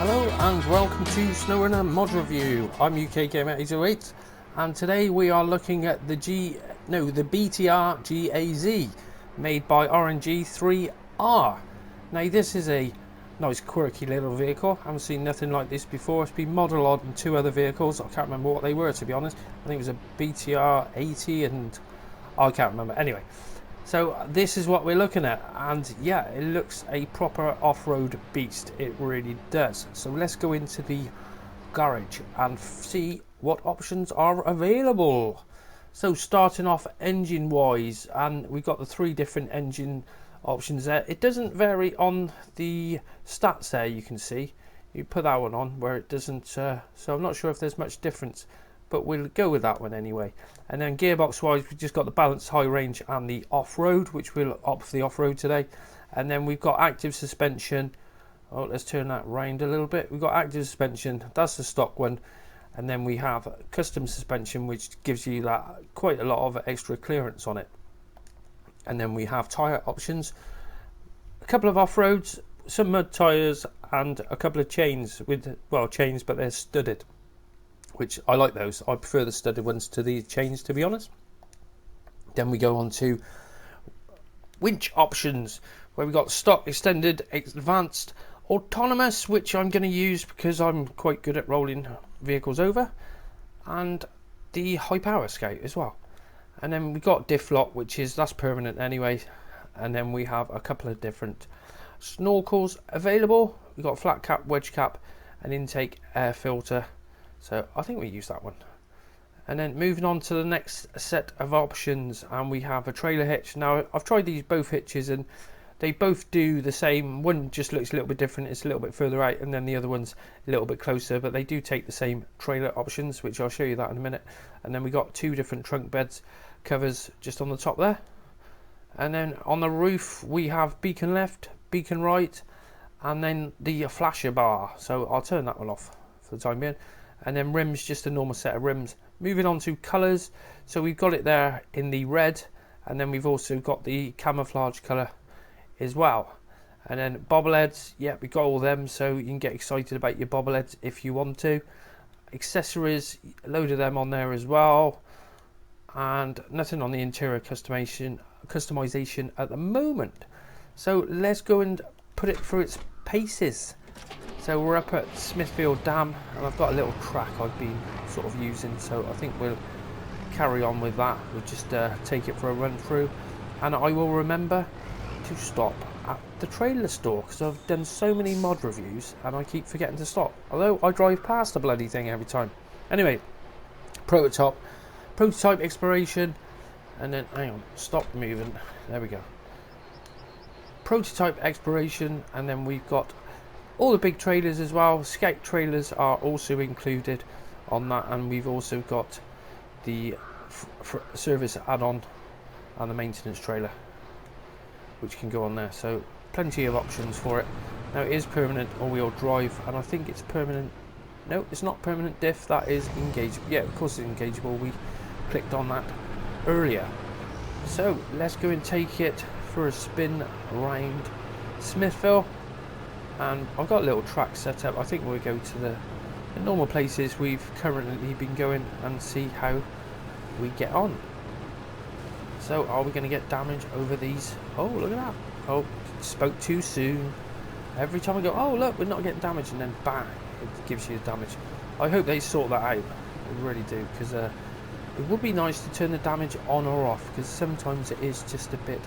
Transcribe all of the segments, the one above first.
Hello and welcome to Snowrunner Mod Review. I'm UK Gamer 808 and today we are looking at the BTRGAZ made by RNG3R. Now this is a nice quirky little vehicle. I haven't seen nothing like this before. It's been modelled on 2 other vehicles. I can't remember what they were, to be honest. I think it was a BTR80 and I can't remember. Anyway, so this is what we're looking at, and yeah, it looks a proper off-road beast. It really does. So let's go into the garage and see what options are available. So starting off engine wise, and we've got the 3 different engine options there. It doesn't vary on the stats there, you can see. You put that one on where it doesn't, so I'm not sure if there's much difference, but we'll go with that one anyway. And then gearbox wise, we've just got the balanced high range and the off-road, which we'll opt for the off-road today. And then we've got active suspension. Oh, let's turn that round a little bit. We've got active suspension, that's the stock one. And then we have custom suspension, which gives you that quite a lot of extra clearance on it. And then we have tyre options, a couple of off-roads, some mud tyres, and a couple of chains with, well, chains, but they're studded, which I like those. I prefer the studded ones to the chains, to be honest. Then we go on to winch options, where we got stock, extended, advanced, autonomous, which I'm going to use because I'm quite good at rolling vehicles over, and the high power scout as well. And then we got diff lock, which is, that's permanent anyway. And then we have a couple of different snorkels available. We got flat cap, wedge cap, and intake air filter. So I think we use that one. And then moving on to the next set of options, and we have a trailer hitch. Now I've tried these both hitches and they both do the same. One just looks a little bit different, it's a little bit further out, and then the other one's a little bit closer, but they do take the same trailer options, which I'll show you that in a minute. And then we got 2 different trunk beds covers just on the top there. And then on the roof we have beacon left, beacon right, and then the flasher bar. So I'll turn that one off for the time being. And then rims, just a normal set of rims. Moving on to colours, so we've got it there in the red, and then we've also got the camouflage colour as well. And then bobbleheads, yeah, we got all them, so you can get excited about your bobbleheads if you want to. Accessories, a load of them on there as well, and nothing on the interior customization at the moment. So let's go and put it through its paces. So we're up at Smithfield Dam, and I've got a little track I've been sort of using, so I think we'll carry on with that. We'll just take it for a run through, and I will remember to stop at the trailer store, because I've done so many mod reviews and I keep forgetting to stop, although I drive past the bloody thing every time. Anyway, prototype exploration, and then hang on, stop moving, there we go. Prototype exploration, and then we've got all the big trailers as well. Scout trailers are also included on that, and we've also got the service add-on and the maintenance trailer, which can go on there. So plenty of options for it. Now it is permanent all-wheel drive, and I think it's permanent. No, it's not permanent diff. That is engageable. Yeah, of course it's engageable. We clicked on that earlier. So let's go and take it for a spin around Smithville. And I've got a little track set up. I think we'll go to the normal places we've currently been going and see how we get on. So are we going to get damage over these? Oh, look at that. Oh, spoke too soon. Every time I go, oh look, we're not getting damage, and then bang, it gives you the damage. I hope they sort that out. I really do, because it would be nice to turn the damage on or off, because sometimes it is just a bit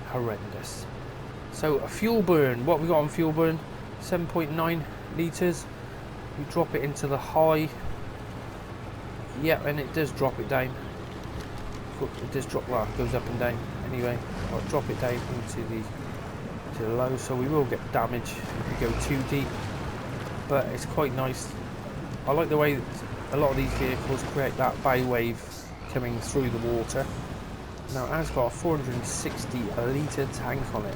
horrendous. So a fuel burn, what we got on fuel burn, 7.9 litres. We drop it into the high. Yeah, and it does drop it down. It does drop, well, it goes up and down. Anyway, I'll drop it down into the low, so we will get damage if we go too deep. But it's quite nice. I like the way that a lot of these vehicles create that bow wave coming through the water. Now it has got a 460 litre tank on it,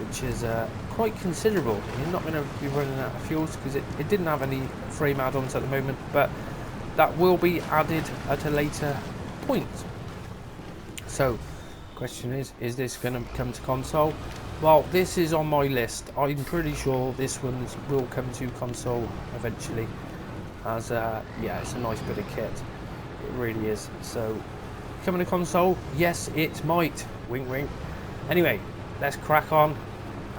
which is quite considerable. You're not going to be running out of fuels because it didn't have any frame add-ons at the moment, but that will be added at a later point. So question is this going to come to console? Well, this is on my list. I'm pretty sure this one will come to console eventually. As yeah, it's a nice bit of kit. It really is. So, coming to console? Yes, it might. Wink, wink. Anyway, let's crack on,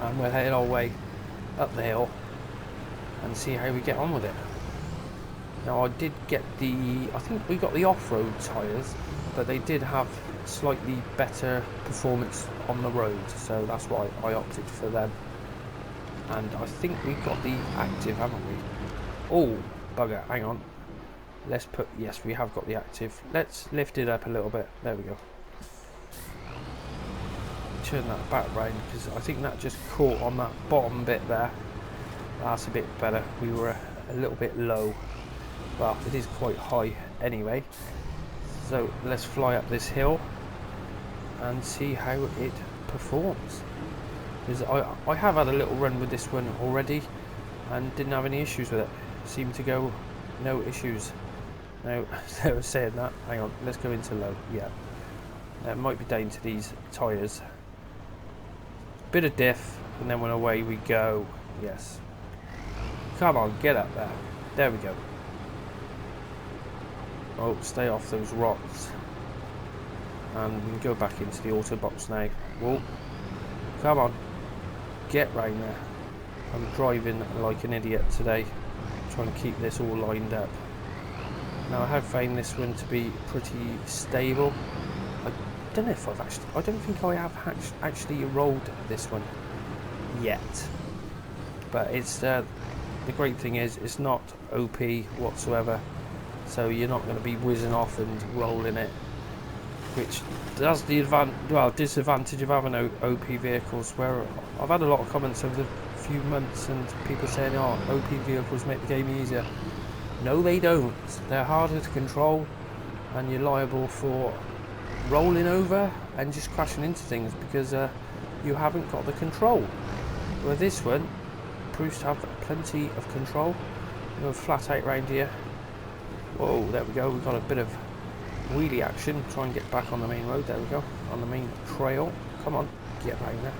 and we'll head our way up the hill and see how we get on with it. Now, I did get I think we got the off-road tyres, but they did have slightly better performance on the road, so that's why I opted for them. And I think we got the active, haven't we? Oh, bugger, hang on. Let's put, yes, we have got the active. Let's lift it up a little bit. There we go. Turn that back round, because I think that just caught on that bottom bit there. That's a bit better. We were a little bit low. Well, it is quite high anyway. So let's fly up this hill and see how it performs. Because I have had a little run with this one already and didn't have any issues with it. Seemed to go no issues. Now, they were saying that. Hang on, let's go into low. Yeah. It might be down to these tyres. Bit of diff, and then when away we go. Yes. Come on, get up there. There we go. Oh, stay off those rocks. And we can go back into the auto box now. Whoa. Come on. Get round there. I'm driving like an idiot today, trying to keep this all lined up. Now, I have found this one to be pretty stable. I don't know if I don't think I have actually rolled this one yet. But it's, the great thing is, it's not OP whatsoever. So you're not going to be whizzing off and rolling it, which does the disadvantage of having OP vehicles. Where I've had a lot of comments over the few months and people saying, "Oh, OP vehicles make the game easier." No, they don't. They're harder to control, and you're liable for rolling over and just crashing into things because you haven't got the control. Where this one proves to have plenty of control. We'll flat out round here. Whoa, there we go. We've got a bit of wheelie action. Try and get back on the main road. There we go. On the main trail. Come on, get round there.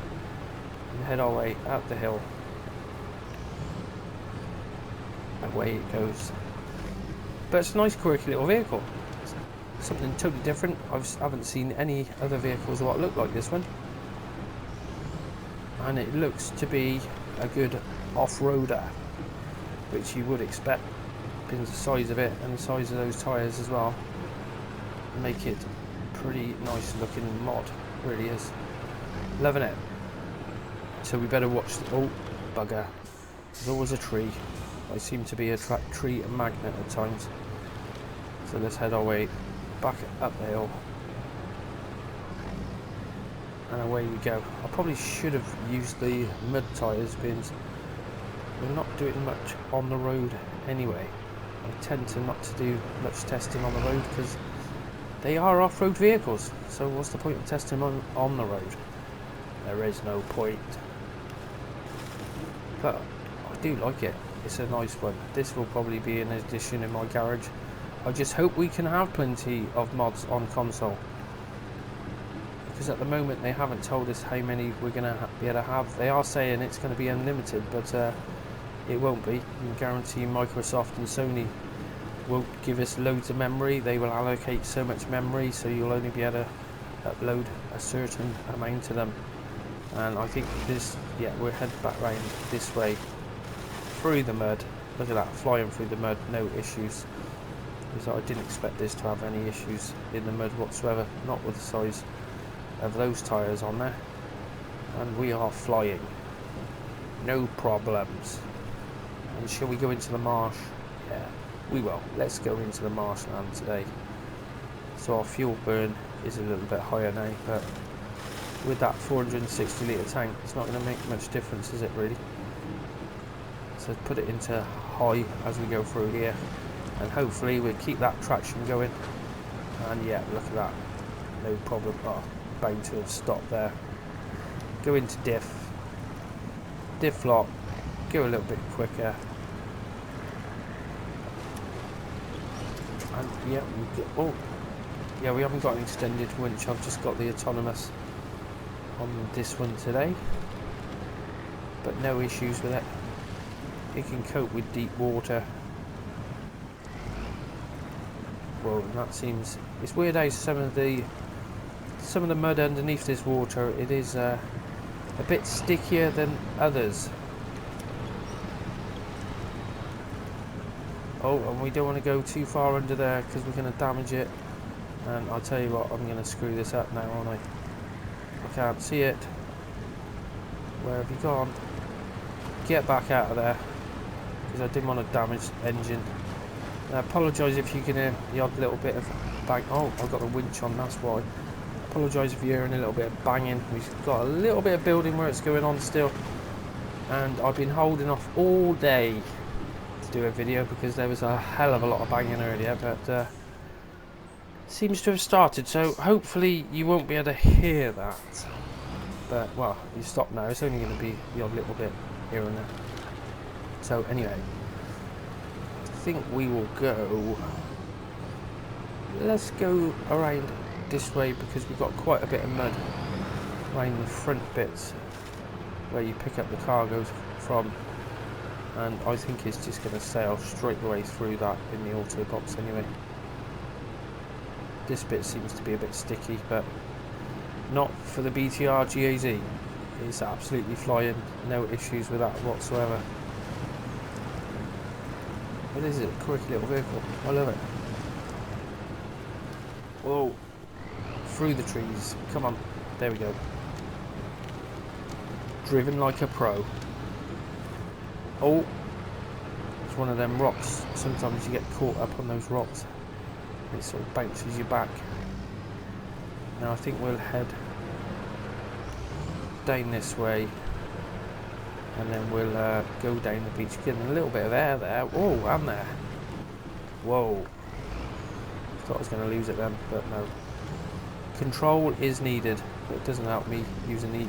And head our way up the hill. Away it goes. But it's a nice, quirky little vehicle. Something totally different. I haven't seen any other vehicles what look like this one. And it looks to be a good off-roader, which you would expect. The size of it and the size of those tyres as well make it pretty nice looking mod. Really is. Loving it. So we better watch oh bugger, there's always a tree. I seem to be a tree magnet at times. So let's head our way back up the hill and away we go. I probably should have used the mud tyres because we're not doing much on the road anyway. I tend to not to do much testing on the road because they are off-road vehicles. So what's the point of testing on the road? There is no point. But I do like it. It's a nice one. This will probably be an addition in my garage. I just hope we can have plenty of mods on console. Because at the moment they haven't told us how many we're going to be able to have. They are saying it's going to be unlimited, but it won't be. You can guarantee Microsoft and Sony won't give us loads of memory. They will allocate so much memory, so you'll only be able to upload a certain amount to them. And I think this, yeah, we'll head back round this way through the mud. Look at that, flying through the mud, no issues. Because I didn't expect this to have any issues in the mud whatsoever, not with the size of those tyres on there. And we are flying, no problems. And shall we go into the marsh? Yeah, we will. Let's go into the marshland today. So our fuel burn is a little bit higher now, but with that 460 litre tank, it's not going to make much difference, is it really? So put it into high as we go through here, and hopefully we'll keep that traction going. And yeah, look at that, no problem. Oh, bound to have stopped there. Go into diff lock, go a little bit quicker. And yeah, we haven't got an extended winch. I've just got the autonomous on this one today. but no issues with it. It can cope with deep water. Well, that seems... It's weird how some of the mud underneath this water, it is a bit stickier than others. Oh, and we don't want to go too far under there because we're going to damage it. And I'll tell you what, I'm going to screw this up now, aren't I? I can't see it. Where have you gone? Get back out of there, because I didn't want to damage the engine. I apologise if you can hear the odd little bit of bang. Oh, I've got the winch on, that's why. Apologise if you're hearing a little bit of banging. We've got a little bit of building works going on still, and I've been holding off all day to do a video because there was a hell of a lot of banging earlier, but seems to have started, so hopefully you won't be able to hear that. But well, you stop now. It's only going to be the odd little bit here and there. So anyway, I think we will go. Let's go around this way because we've got quite a bit of mud around the front bits where you pick up the cargoes from, and I think it's just going to sail straight away through that in the auto box anyway. This bit seems to be a bit sticky, but not for the BTRGAZ. It's absolutely flying, no issues with that whatsoever. What is it? A quirky little vehicle. I love it. Whoa. Through the trees. Come on. There we go. Driven like a pro. Oh. It's one of them rocks. Sometimes you get caught up on those rocks. It sort of bounces you back. Now I think we'll head down this way, and then we'll go down the beach, getting a little bit of air there. Whoa, I'm there. Whoa. Thought I was going to lose it then, but no. Control is needed. It doesn't help me using the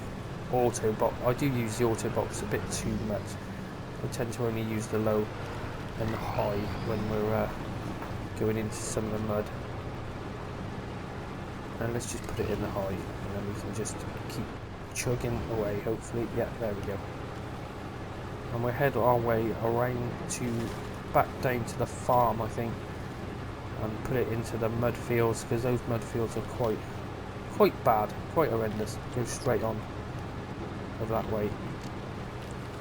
auto box. I do use the auto box a bit too much. I tend to only use the low and the high when we're going into some of the mud. And let's just put it in the high, and then we can just keep chugging away, hopefully. Yeah, there we go. And we'll head our way around to back down to the farm, I think, and put it into the mud fields, because those mud fields are quite bad, quite horrendous. Go straight on over that way,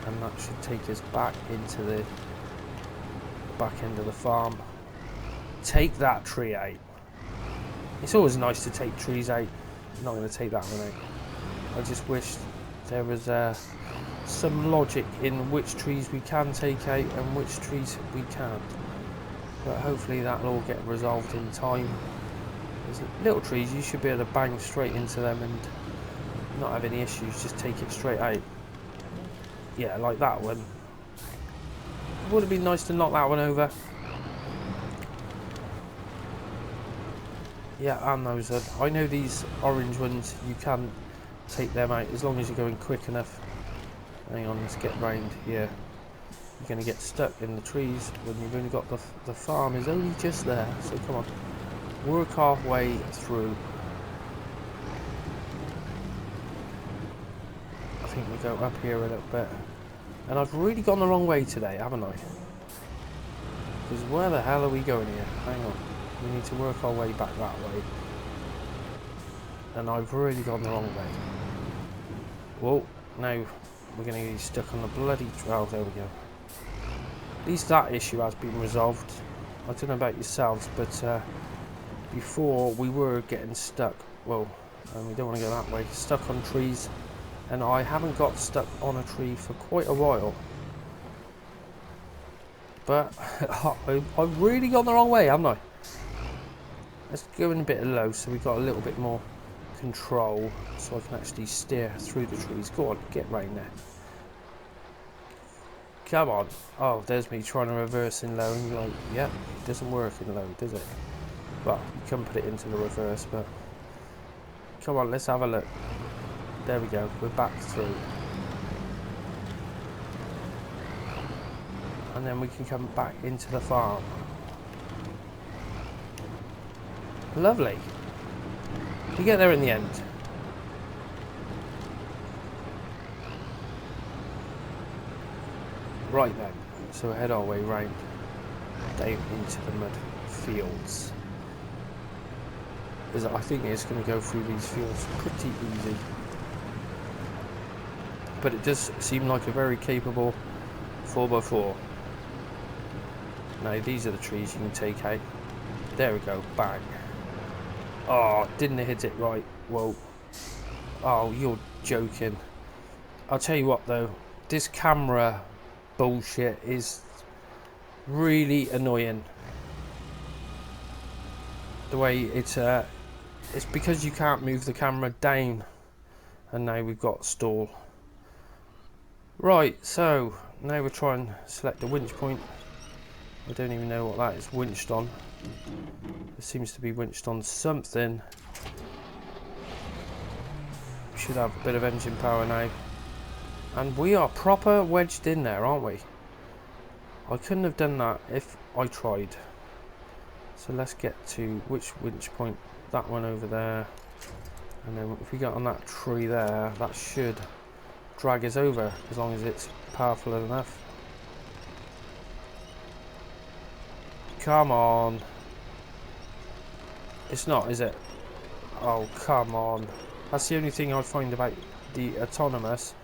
and that should take us back into the back end of the farm. Take that tree out. It's always nice to take trees out. I'm not going to take that one out. I just wish there was some logic in which trees we can take out and which trees we can't. But hopefully that'll all get resolved in time. There's little trees, you should be able to bang straight into them and not have any issues. Just take it straight out. Yeah, like that one. It would have been nice to knock that one over. Yeah, and those are, I know these orange ones, you can take them out as long as you're going quick enough. Hang on, let's get round here. You're going to get stuck in the trees when you've only got the farm is only just there. So come on, work our way through. I think we go up here a little bit. And I've really gone the wrong way today, haven't I? Because where the hell are we going here? Hang on. We need to work our way back that way. And I've really gone the wrong way. Whoa, now we're going to get stuck on the bloody trail. There we go. At least that issue has been resolved. I don't know about yourselves, but before we were getting stuck. Well, and we don't want to go that way. Stuck on trees. And I haven't got stuck on a tree for quite a while. But I've really gone the wrong way, haven't I? Let's go in a bit low so we've got a little bit more control, so I can actually steer through the trees. Go on, get right in there. Come on. Oh, there's me trying to reverse in low, and you're like, yep, it doesn't work in low, does it? Well, you can put it into the reverse, but come on, let's have a look. There we go, we're back through. And then we can come back into the farm. Lovely. We get there in the end. Right then, so head our way round down into the mud fields. As I think it's going to go through these fields pretty easy. But it does seem like a very capable 4x4. Now these are the trees you can take out. There we go, bang. Oh, didn't hit it right. Whoa. Oh, you're joking. I'll tell you what though, this camera bullshit is really annoying. The way it's because you can't move the camera down, and now we've got stall. Right, so now we're trying to select the winch point. I don't even know what that is winched on. It seems to be winched on something. Should have a bit of engine power now. And we are proper wedged in there, aren't we? I couldn't have done that if I tried. So let's get to which winch point? That one over there. And then if we get on that tree there, that should drag us over as long as it's powerful enough. Come on. It's not, is it? Oh, come on. That's the only thing I find about the autonomous.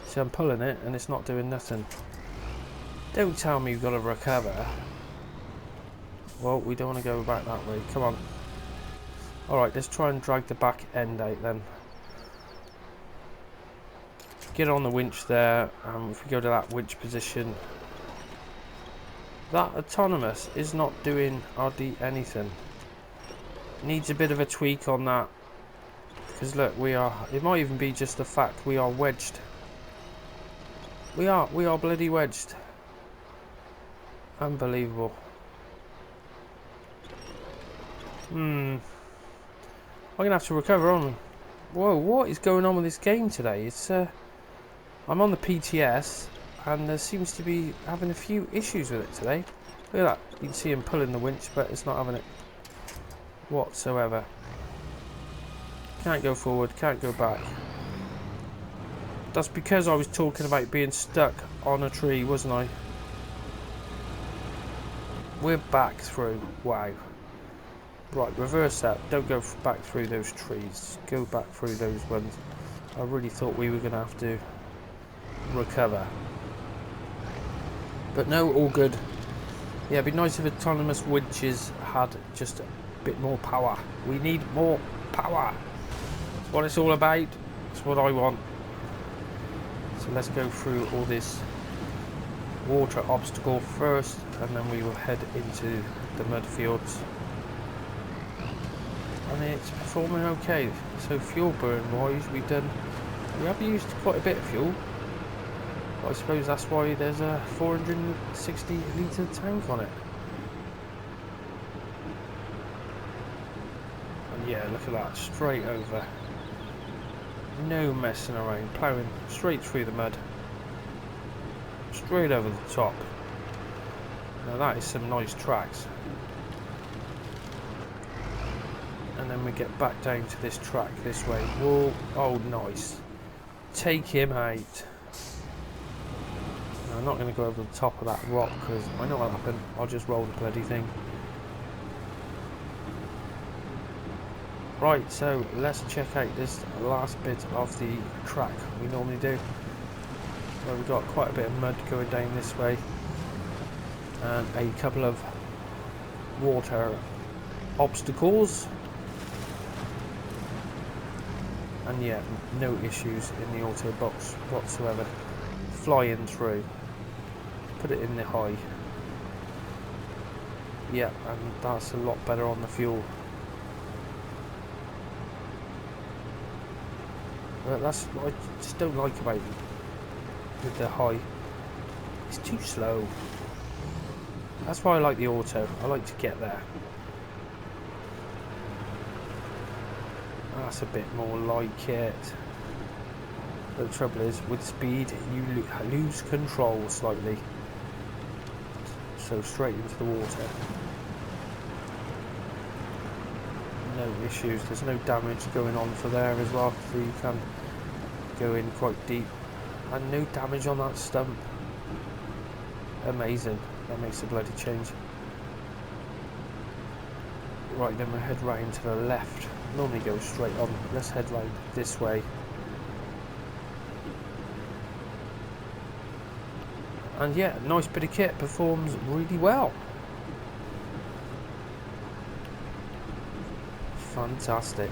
See, I'm pulling it and it's not doing nothing. Don't tell me you've got to recover. Well, we don't want to go back that way. Come on. Alright, let's try and drag the back end out then. Get on the winch there. If we go to that winch position. That autonomous is not doing hardly anything. Needs a bit of a tweak on that. Because look, we are... It might even be just the fact we are wedged. We are bloody wedged. Unbelievable. I'm gonna have to recover on. Whoa, what is going on with this game today? It's I'm on the PTS and there seems to be having a few issues with it today. Look at that. You can see him pulling the winch, but it's not having it whatsoever. Can't go forward, can't go back. That's because I was talking about being stuck on a tree, wasn't I? We're back through. Wow. Right, reverse that. Don't go back through those trees. Go back through those ones. I really thought we were going to have to recover. But no, all good. Yeah, it'd be nice if autonomous winches had just a bit more power. We need more power. That's what it's all about. That's what I want. So let's go through all this water obstacle first, and then we will head into the mud fields. And it's performing okay. So fuel burn wise, we have used quite a bit of fuel. But I suppose that's why there's a 460 litre tank on it. And yeah, look at that, straight over. No messing around, ploughing straight through the mud. Straight over the top. Now that is some nice tracks. And then we get back down to this track this way. Whoa, oh nice. Take him out. Now, I'm not going to go over the top of that rock because I know what'll happen. I'll just roll the bloody thing. Right, so let's check out this last bit of the track we normally do. Where we've got quite a bit of mud going down this way. And a couple of water obstacles. And yeah, no issues in the auto box whatsoever. Flying through. Put it in the high. Yeah, and that's a lot better on the fuel. But that's what I just don't like about it with the high. It's too slow. That's why I like the auto. I like to get there. That's a bit more like it. But the trouble is, with speed, you lose control slightly. So straight into the water. No issues. There's no damage going on for there as well, so you can go in quite deep. And no damage on that stump. amazing. That makes a bloody change. Right, then we'll head round to the left. Normally go straight on. Let's head round this way. And yeah, nice bit of kit, performs really well. Fantastic.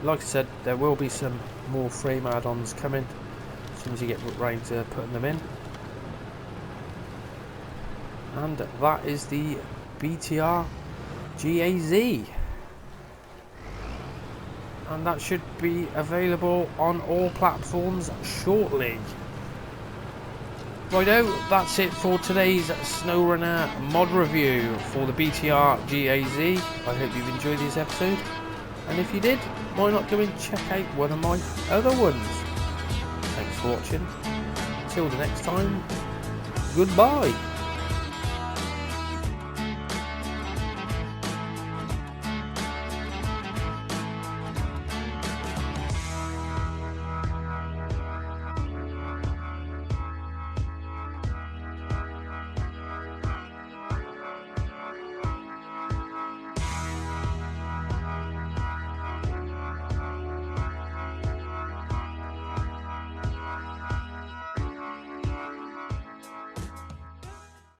Like I said, there will be some more frame add-ons coming as soon as you get round to putting them in. And that is the BTRGAZ. And that should be available on all platforms shortly. Righto, that's it for today's Snowrunner mod review for the BTRGAZ. I hope you've enjoyed this episode, and if you did, why not go and check out one of my other ones. Thanks for watching. Till the next time, goodbye.